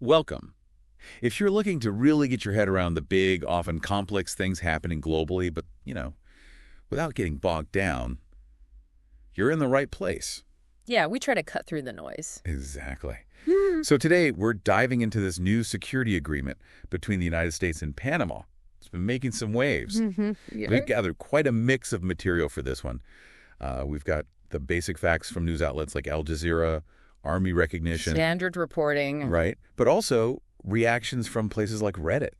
Welcome. If you're looking to really get your head around the big, often complex things happening globally, but, without getting bogged down, you're in the right place. Yeah, we try to cut through the noise. Exactly. So today, we're diving into this new security agreement between the United States and Panama. It's been making some waves. Yeah. We've gathered quite a mix of material for this one. We've got the basic facts from news outlets like Al Jazeera, Army recognition. Standard reporting. Right. But also reactions from places like Reddit,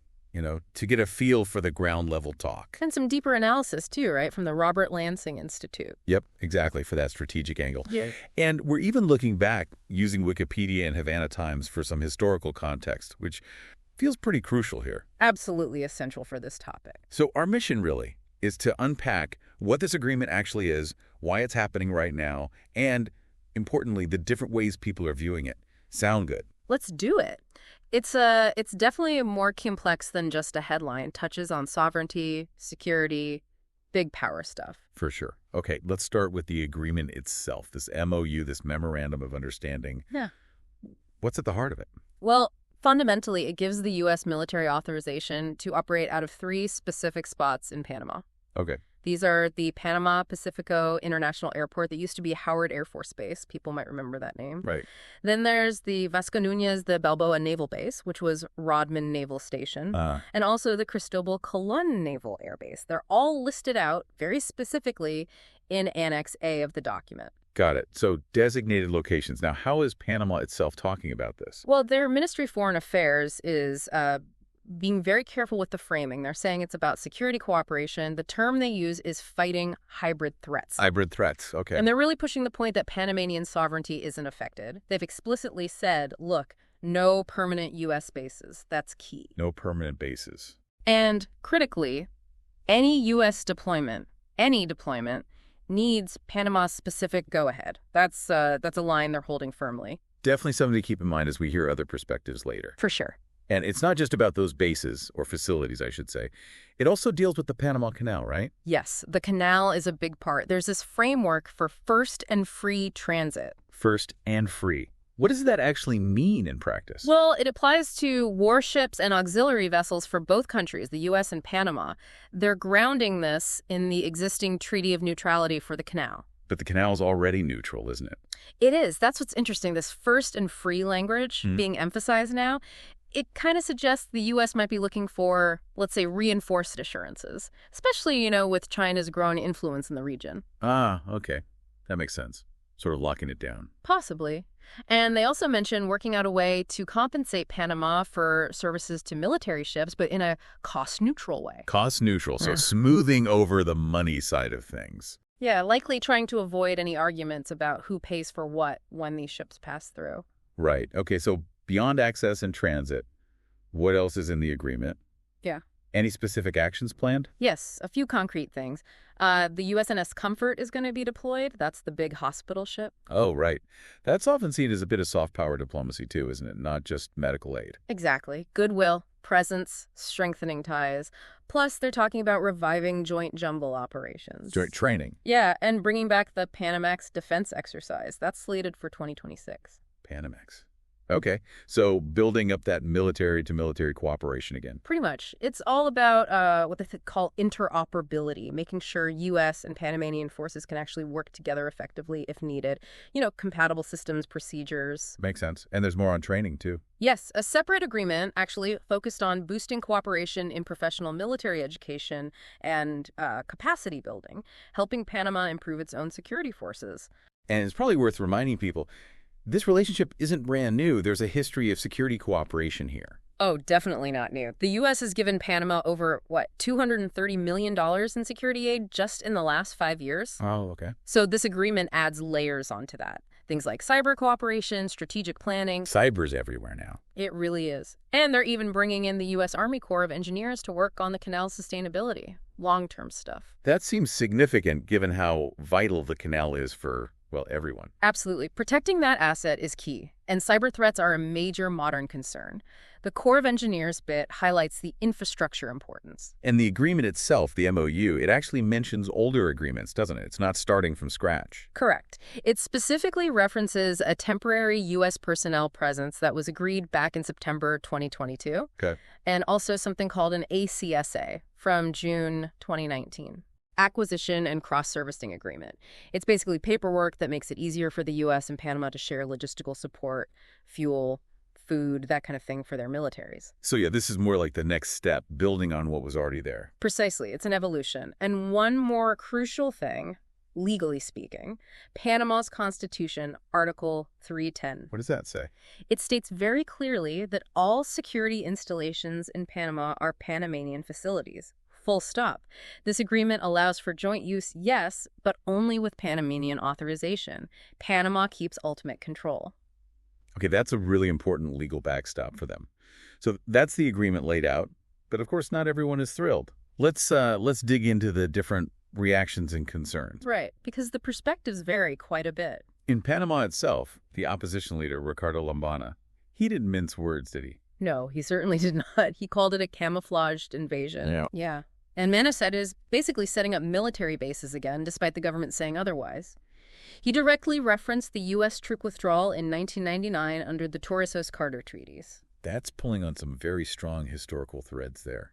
to get a feel for the ground level talk. And some deeper analysis, too, right, from the Robert Lansing Institute. Yep, exactly, for that strategic angle. Yeah. And we're even looking back using Wikipedia and Havana Times for some historical context, which feels pretty crucial here. Absolutely essential for this topic. So our mission really is to unpack what this agreement actually is, why it's happening right now, and, importantly, the different ways people are viewing it. Sound good? Let's do it. It's definitely more complex than just a headline. Touches on sovereignty, security, big power stuff. For sure. Okay, let's start with the agreement itself, this MOU, this Memorandum of Understanding. Yeah. What's at the heart of it? Well, fundamentally, it gives the U.S. military authorization to operate out of 3 specific spots in Panama. Okay. These are the Panama Pacífico International Airport that used to be Howard Air Force Base. People might remember that name. Right. Then there's the Vasco Núñez, the Balboa Naval Base, which was Rodman Naval Station, and also the Cristobal Colon Naval Air Base. They're all listed out very specifically in Annex A of the document. Got it. So designated locations. Now, how is Panama itself talking about this? Well, their Ministry of Foreign Affairs is being very careful with the framing. They're saying it's about security cooperation. The term they use is fighting hybrid threats. Hybrid threats. Okay. And they're really pushing the point that Panamanian sovereignty isn't affected. They've explicitly said, look, no permanent U.S. bases. That's key. No permanent bases. And critically, any U.S. deployment, needs Panama's specific go-ahead. That's a line they're holding firmly. Definitely something to keep in mind as we hear other perspectives later. For sure. And it's not just about those bases, or facilities, I should say. It also deals with the Panama Canal, right? Yes, the canal is a big part. There's this framework for first and free transit. First and free. What does that actually mean in practice? Well, it applies to warships and auxiliary vessels for both countries, the U.S. and Panama. They're grounding this in the existing Treaty of Neutrality for the canal. But the canal's already neutral, isn't it? It is. That's what's interesting. This first and free language being emphasized now. It kind of suggests the U.S. might be looking for, let's say, reinforced assurances, especially, with China's growing influence in the region. Ah, okay. That makes sense. Sort of locking it down. Possibly. And they also mention working out a way to compensate Panama for services to military ships, but in a cost-neutral way. Cost-neutral, so smoothing over the money side of things. Yeah, likely trying to avoid any arguments about who pays for what when these ships pass through. Right. Okay, so beyond access and transit, what else is in the agreement? Yeah. Any specific actions planned? Yes, a few concrete things. The USNS Comfort is going to be deployed. That's the big hospital ship. Oh, right. That's often seen as a bit of soft power diplomacy too, isn't it? Not just medical aid. Exactly. Goodwill, presence, strengthening ties. Plus, they're talking about reviving joint jumble operations. Joint training. Yeah, and bringing back the Panamax defense exercise. That's slated for 2026. Panamax. Okay, so building up that military-to-military cooperation again. Pretty much. It's all about what they call interoperability, making sure U.S. and Panamanian forces can actually work together effectively if needed. Compatible systems, procedures. Makes sense. And there's more on training, too. Yes, a separate agreement actually focused on boosting cooperation in professional military education and capacity building, helping Panama improve its own security forces. And it's probably worth reminding people, this relationship isn't brand new. There's a history of security cooperation here. Oh, definitely not new. The U.S. has given Panama over, $230 million in security aid just in the last 5 years? Oh, okay. So this agreement adds layers onto that. Things like cyber cooperation, strategic planning. Cyber's everywhere now. It really is. And they're even bringing in the U.S. Army Corps of Engineers to work on the canal's sustainability. Long-term stuff. That seems significant given how vital the canal is for well, everyone. Absolutely. Protecting that asset is key, and cyber threats are a major modern concern. The Corps of Engineers bit highlights the infrastructure importance. And the agreement itself, the MOU, it actually mentions older agreements, doesn't it? It's not starting from scratch. Correct. It specifically references a temporary U.S. personnel presence that was agreed back in September 2022. Okay. And also something called an ACSA from June 2019. Acquisition and Cross-Servicing Agreement. It's basically paperwork that makes it easier for the U.S. and Panama to share logistical support, fuel, food, that kind of thing for their militaries. So yeah, this is more like the next step, building on what was already there. Precisely. It's an evolution. And one more crucial thing, legally speaking, Panama's Constitution, Article 310. What does that say? It states very clearly that all security installations in Panama are Panamanian facilities. Full stop. This agreement allows for joint use, yes, but only with Panamanian authorization. Panama keeps ultimate control. Okay, that's a really important legal backstop for them. So that's the agreement laid out, but of course not everyone is thrilled. Let's dig into the different reactions and concerns. Right, because the perspectives vary quite a bit. In Panama itself, the opposition leader, Ricardo Lombana, he didn't mince words, did he? No, he certainly did not. He called it a camouflaged invasion. Yeah. And Manasset is basically setting up military bases again, despite the government saying otherwise. He directly referenced the U.S. troop withdrawal in 1999 under the Torrijos-Carter Treaties. That's pulling on some very strong historical threads there.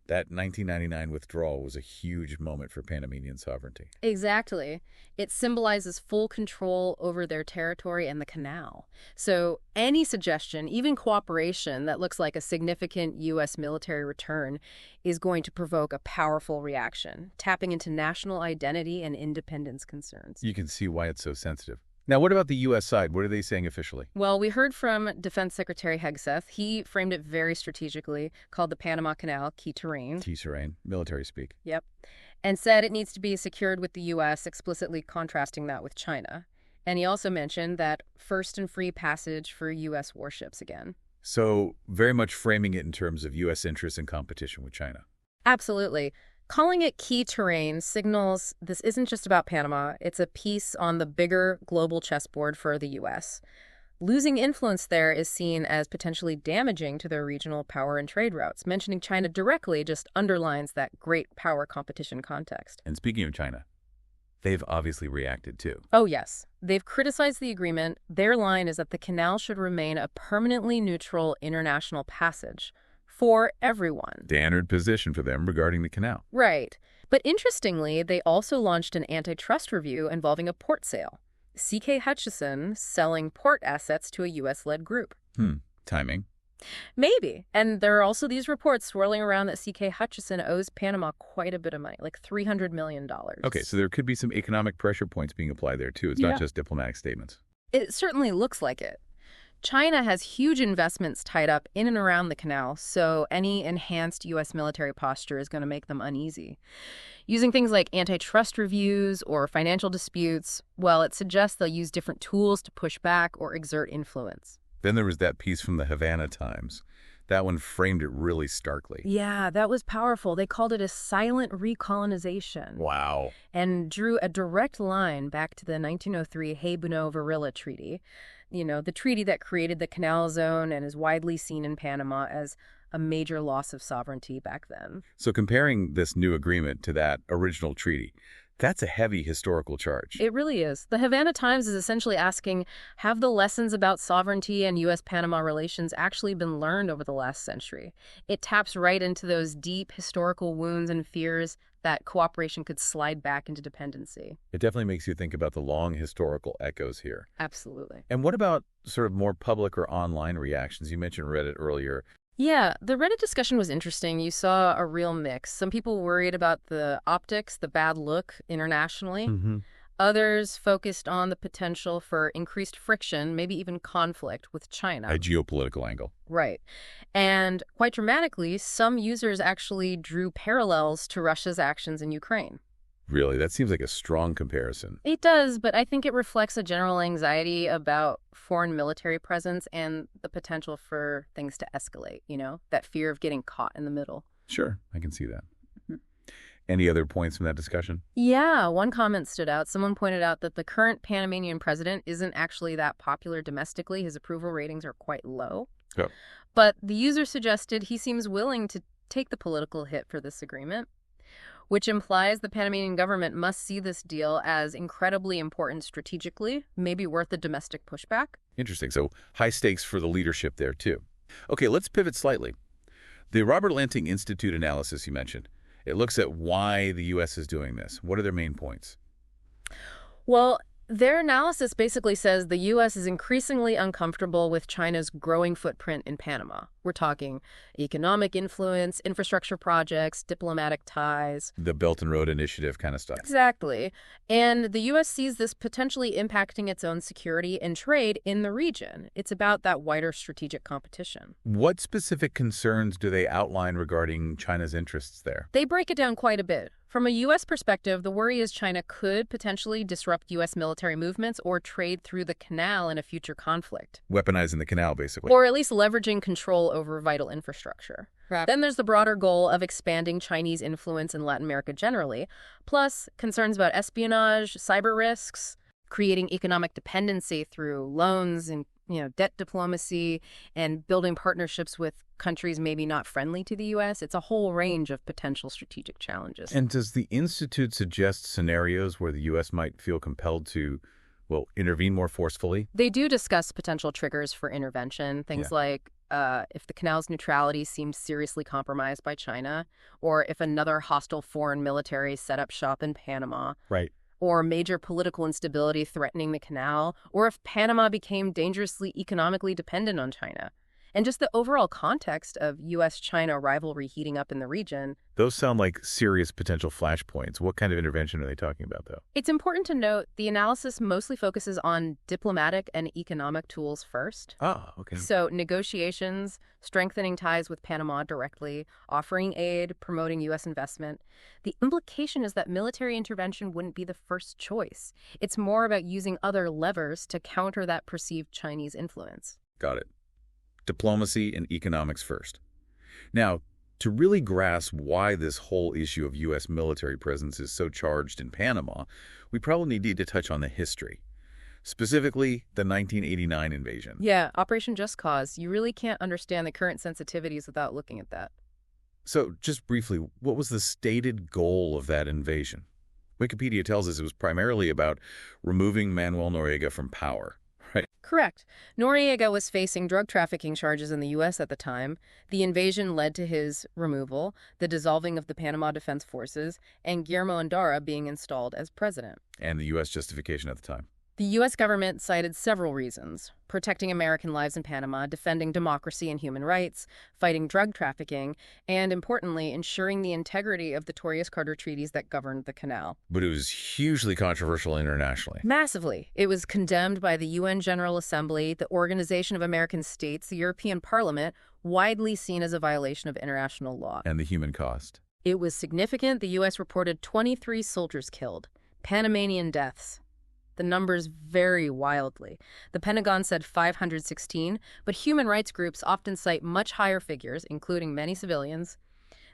That 1999 withdrawal was a huge moment for Panamanian sovereignty. Exactly. It symbolizes full control over their territory and the canal. So any suggestion, even cooperation, that looks like a significant U.S. military return is going to provoke a powerful reaction, tapping into national identity and independence concerns. You can see why it's so sensitive. Now, what about the U.S. side? What are they saying officially? Well, we heard from Defense Secretary Hegseth. He framed it very strategically, called the Panama Canal key terrain. Key terrain, military speak. Yep. And said it needs to be secured with the U.S., explicitly contrasting that with China. And he also mentioned that first and free passage for U.S. warships again. So very much framing it in terms of U.S. interests and competition with China. Absolutely. Calling it key terrain signals this isn't just about Panama. It's a piece on the bigger global chessboard for the U.S. Losing influence there is seen as potentially damaging to their regional power and trade routes. Mentioning China directly just underlines that great power competition context. And speaking of China, they've obviously reacted too. Oh, yes. They've criticized the agreement. Their line is that the canal should remain a permanently neutral international passage for everyone. Standard position for them regarding the canal. Right. But interestingly, they also launched an antitrust review involving a port sale. C.K. Hutchison selling port assets to a U.S.-led group. Timing. Maybe. And there are also these reports swirling around that C.K. Hutchison owes Panama quite a bit of money, like $300 million. Okay, so there could be some economic pressure points being applied there, too. It's not just diplomatic statements. It certainly looks like it. China has huge investments tied up in and around the canal, so any enhanced U.S. military posture is going to make them uneasy. Using things like antitrust reviews or financial disputes, well, it suggests they'll use different tools to push back or exert influence. Then there was that piece from the Havana Times. That one framed it really starkly. Yeah, that was powerful. They called it a silent recolonization. Wow. And drew a direct line back to the 1903 Hay-Buno-Varilla Treaty. You know, the treaty that created the Canal Zone and is widely seen in Panama as a major loss of sovereignty back then. So comparing this new agreement to that original treaty, that's a heavy historical charge. It really is. The Havana Times is essentially asking, have the lessons about sovereignty and U.S.-Panama relations actually been learned over the last century? It taps right into those deep historical wounds and fears that cooperation could slide back into dependency. It definitely makes you think about the long historical echoes here. Absolutely. And what about sort of more public or online reactions? You mentioned Reddit earlier. Yeah, the Reddit discussion was interesting. You saw a real mix. Some people worried about the optics, the bad look internationally. Others focused on the potential for increased friction, maybe even conflict with China. A geopolitical angle. Right. And quite dramatically, some users actually drew parallels to Russia's actions in Ukraine. Really? That seems like a strong comparison. It does, but I think it reflects a general anxiety about foreign military presence and the potential for things to escalate, you know, that fear of getting caught in the middle. Sure, I can see that. Any other points from that discussion? Yeah, one comment stood out. Someone pointed out that the current Panamanian president isn't actually that popular domestically. His approval ratings are quite low. Yep. But the user suggested he seems willing to take the political hit for this agreement, which implies the Panamanian government must see this deal as incredibly important strategically, maybe worth a domestic pushback. Interesting. So high stakes for the leadership there, too. Okay, let's pivot slightly. The Robert Lanting Institute analysis you mentioned, it looks at why the U.S. is doing this. What are their main points? Well, their analysis basically says the U.S. is increasingly uncomfortable with China's growing footprint in Panama. We're talking economic influence, infrastructure projects, diplomatic ties. The Belt and Road Initiative kind of stuff. Exactly. And the U.S. sees this potentially impacting its own security and trade in the region. It's about that wider strategic competition. What specific concerns do they outline regarding China's interests there? They break it down quite a bit. From a U.S. perspective, the worry is China could potentially disrupt U.S. military movements or trade through the canal in a future conflict. Weaponizing the canal, basically. Or at least leveraging control over vital infrastructure. Right. Then there's the broader goal of expanding Chinese influence in Latin America generally, plus concerns about espionage, cyber risks, creating economic dependency through loans and debt diplomacy, and building partnerships with countries maybe not friendly to the U.S. It's a whole range of potential strategic challenges. And does the Institute suggest scenarios where the U.S. might feel compelled to, intervene more forcefully? They do discuss potential triggers for intervention, things like if the canal's neutrality seems seriously compromised by China, or if another hostile foreign military set up shop in Panama. Right. Or major political instability threatening the canal, or if Panama became dangerously economically dependent on China. And just the overall context of U.S.-China rivalry heating up in the region. Those sound like serious potential flashpoints. What kind of intervention are they talking about, though? It's important to note the analysis mostly focuses on diplomatic and economic tools first. Ah, okay. So negotiations, strengthening ties with Panama directly, offering aid, promoting U.S. investment. The implication is that military intervention wouldn't be the first choice. It's more about using other levers to counter that perceived Chinese influence. Got it. Diplomacy and economics first. Now, to really grasp why this whole issue of U.S. military presence is so charged in Panama, we probably need to touch on the history, specifically the 1989 invasion. Yeah, Operation Just Cause. You really can't understand the current sensitivities without looking at that. So, just briefly, what was the stated goal of that invasion? Wikipedia tells us it was primarily about removing Manuel Noriega from power. Right. Correct. Noriega was facing drug trafficking charges in the U.S. at the time. The invasion led to his removal, the dissolving of the Panama Defense Forces, and Guillermo Endara being installed as president. And the U.S. justification at the time. The U.S. government cited several reasons: protecting American lives in Panama, defending democracy and human rights, fighting drug trafficking, and, importantly, ensuring the integrity of the Torrijos-Carter Treaties that governed the canal. But it was hugely controversial internationally. Massively. It was condemned by the UN General Assembly, the Organization of American States, the European Parliament, widely seen as a violation of international law. And the human cost. It was significant. The U.S. reported 23 soldiers killed. Panamanian deaths. The numbers vary wildly. The Pentagon said 516, but human rights groups often cite much higher figures, including many civilians.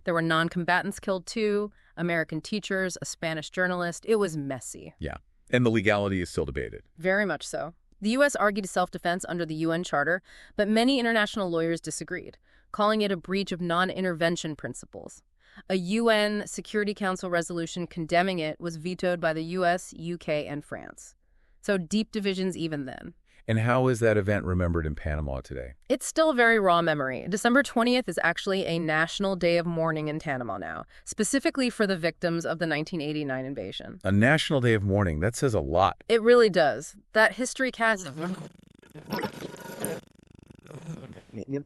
There were non-combatants killed too, American teachers, a Spanish journalist. It was messy. Yeah, and the legality is still debated. Very much so. The U.S. argued self-defense under the UN Charter, but many international lawyers disagreed, calling it a breach of non-intervention principles. A UN Security Council resolution condemning it was vetoed by the U.S., U.K., and France. So deep divisions even then. And how is that event remembered in Panama today? It's still very raw memory. December 20th is actually a national day of mourning in Panama now, specifically for the victims of the 1989 invasion. A national day of mourning. That says a lot. It really does. That history cast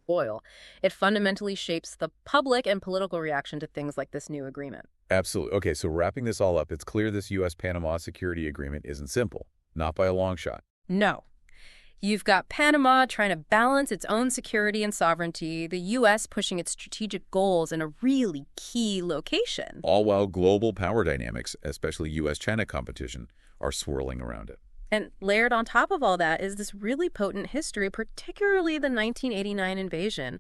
oil. It fundamentally shapes the public and political reaction to things like this new agreement. Absolutely. Okay, so wrapping this all up, it's clear this U.S.-Panama security agreement isn't simple. Not by a long shot. No. You've got Panama trying to balance its own security and sovereignty, the U.S. pushing its strategic goals in a really key location. All while global power dynamics, especially U.S.-China competition, are swirling around it. And layered on top of all that is this really potent history, particularly the 1989 invasion.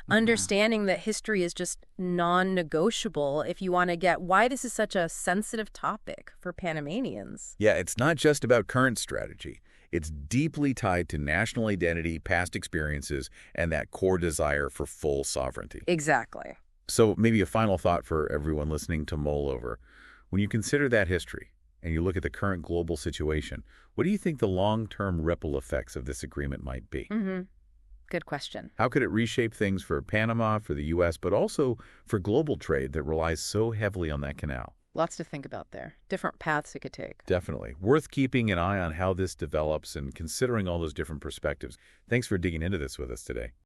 Understanding that history is just non-negotiable if you want to get why this is such a sensitive topic for Panamanians. Yeah, it's not just about current strategy. It's deeply tied to national identity, past experiences, and that core desire for full sovereignty. Exactly. So maybe a final thought for everyone listening to mull over. When you consider that history and you look at the current global situation, what do you think the long-term ripple effects of this agreement might be? Good question. How could it reshape things for Panama, for the U.S., but also for global trade that relies so heavily on that canal? Lots to think about there. Different paths it could take. Definitely. Worth keeping an eye on how this develops and considering all those different perspectives. Thanks for digging into this with us today.